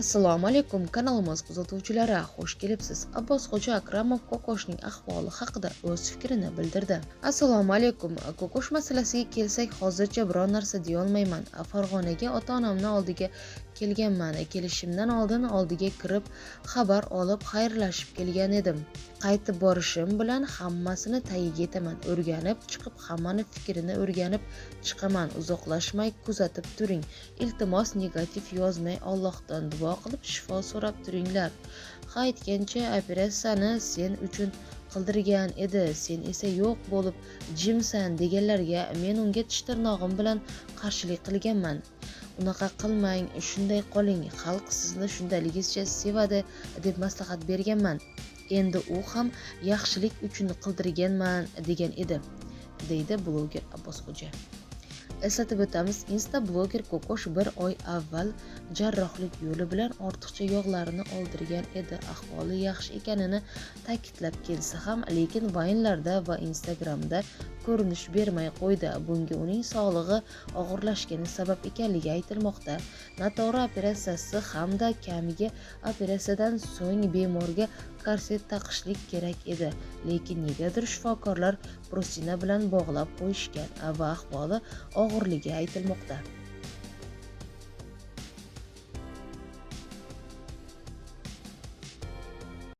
Assalomu alaykum, kanalimiz kuzatuvchilari, xush kelibsiz. Abbosxo'ja Akramov Kokoshning ahvoli haqida o'z fikrini bildirdi. Assalomu alaykum. Kokosh masalasiga kelsak, hozircha biror narsa deya olmayman. Farg'onaga ota-onamni oldiga kelganman. Kelishimdan oldin oldiga kirib, xabar olib, xayrlashib kelgan edim. Qaytib borishim bilan hammasini tagiga yetaman. O'rganib chiqib, hammani fikrini o'rganib chiqaman. Uzoqlashmay kuzatib turing. Iltimos negativ yozmay, Allohdan duo qilib shifo so'rab turinglar. Ha aytgancha operatsiyani sen uchun qildirgan edi, sen esa yo'q bo'lib jimsan deganlarga men unga tish tirnog'im bilan qarshilik qilganman. Unaqa qilmang, shunday qoling, xalq sizni shundayligizcha sevadi deb maslahat berganman. Endi u ham yaxshilik uchun qildirganman degan edi, deydi bloger Abbosxo'ja. Eslatib o'tamiz, Insta bloger Kokosh bir oy avval jarrohlik yo'li bilan ortiqcha yog'larini oldirgan edi. Ahvoli yaxshi ekanini ta'kidlab kelsa ham, lekin Vine'larda va Instagramda ko'rinish bermay qo'ydi. Bunga uning sog'lig'i og'irlashgani sabab ekanligi aytilmoqda. Noto'g'ri operatsiyasi hamda kamiga operatsiyadan so'ng bemorga korset taqishlik kerak edi, lekin negadir shifokorlar prostina bilan bog'lab qo'yishgan va ahvoli og'irligi aytilmoqda.